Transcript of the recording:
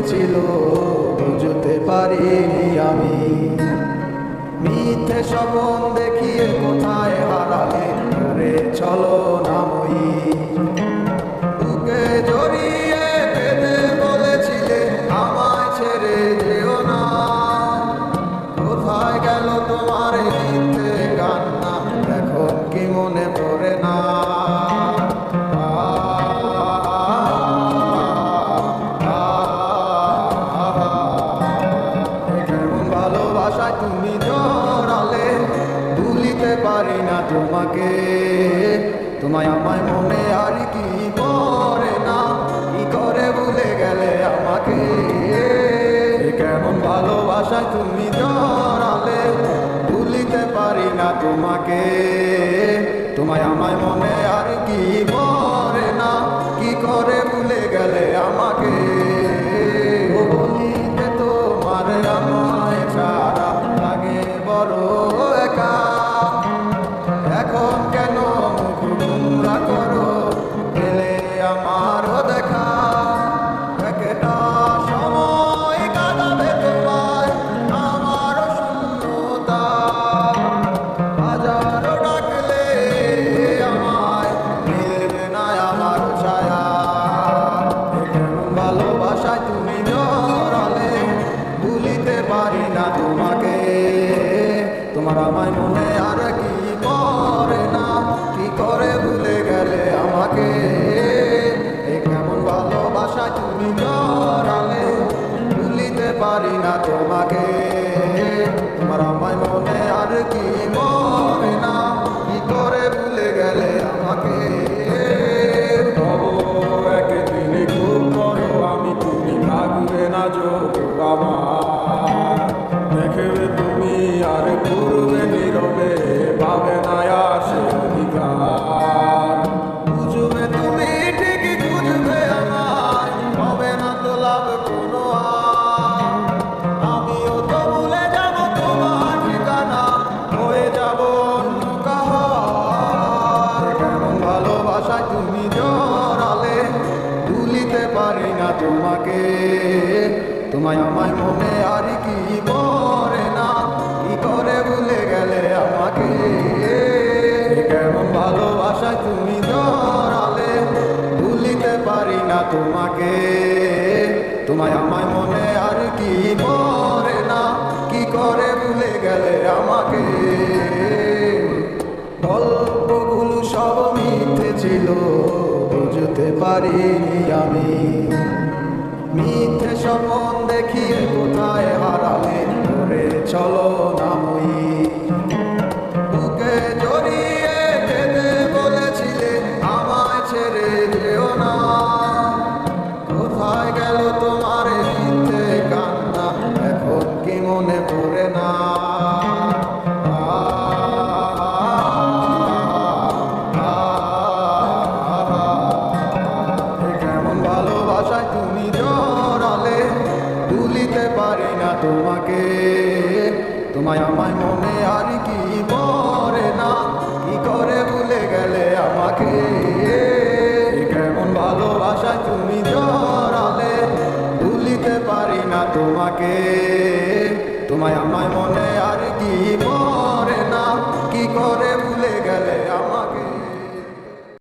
ছিল বুঝতে পারিনি আমি। মিথ্যে স্বপন দেখিয়ে কোথায় হারালে ধরে চলো নামই। বুকে জড়িয়ে বেঁধে বলেছিলে আমায় ছেড়ে যেও না। কোথায় গেল তোমার মিথ্যে কান্না, এখন কি মনে পড়ে না? কেমন ভালোবাসায় তুমি জড়ালে, ভুলিতে পারি না তোমাকে। তোমায় আমায় মনে আর কি পড়ে না, কি করে ভুলে গেলে আমাকে? কেমন ভালোবাসায় তুমি জড়ালে, ভুলিতে পারি না তোমাকে। তোমায় আমায় মনে আর কি পড়ে না, কি করে ভুলে গেলে আমাকে? ও বলিতে তোমার আমায় ছাড়া লাগে বড় একা। এখন কেন মুখ গুমরা করো, পেলে আমারও দেখা। একটা সময় কাটাবে তোমায় আমারও শূন্যতা। হাজারো ডাকলে আমায় মিলবে না আমার ছায়া। কেমন ভালোবাসায় তুমি জড়ালে, ভুলিতে পারি না তোমাকে। তোমার আমায় মনে আর কি পড়ে না, কি করে ভুলে গেলে আমাকে? কেমন ভালোবাসায় তুমি জড়ালে, ভুলিতে পারি না তোমাকে। তোমার আমায় মনে আর কি পড়ে না, কি করে ভুলে গেলে আমাকে? একদিন খুব বড় আমি, তুমি থাকবে না যোগ আমার। দেখবে তুমি আর ঘুরবে নীরবে, পাবে না আসে অধিকার। বুঝবে তুমি ঠিকই বুঝবে আমায়, হবে না তো লাভ কোনো আর। আমিও তো ভুলে যাব তোমার ঠিকানা, হয়ে যাব অন্য কাহার। কেমন ভালোবাসায় তুমি জড়ালে, ভুলিতে পারি না তোমাকে। তোমায় আমায় মনে আর কি পড়ে না, কি করে ভুলে গেলে আমাকে? কেমন ভালোবাসায় তুমি জড়ালে, ভুলিতে পারি না তোমাকে। তোমায় আমায় মনে আর কি পড়ে না, কি করে ভুলে গেলে আমাকে? গল্পগুলো সব মিথ্যে ছিল বুঝতে পারিনি আমি। মিথ্যে স্বপন দেখিয়ে কোথায় হারালে ধরে চলো নামই। বুকে জড়িয়ে বেঁধে বলেছিলে আমায় ছেড়ে যেও না। কোথায় গেল তোমার মিথ্যে কান্না, এখন কি মনে পড়ে না? কেমন ভালোবাসায় তুমি জড়ালে, ভুলিতে পারি না তোমাকে। তোমায় আমায় মনে আর কি পড়ে না, কি করে ভুলে গেলে আমাকে? কেমন ভালোবাসায় তুমি জড়ালে, ভুলিতে পারি না তোমাকে। তোমায় আমায় মনে আর কি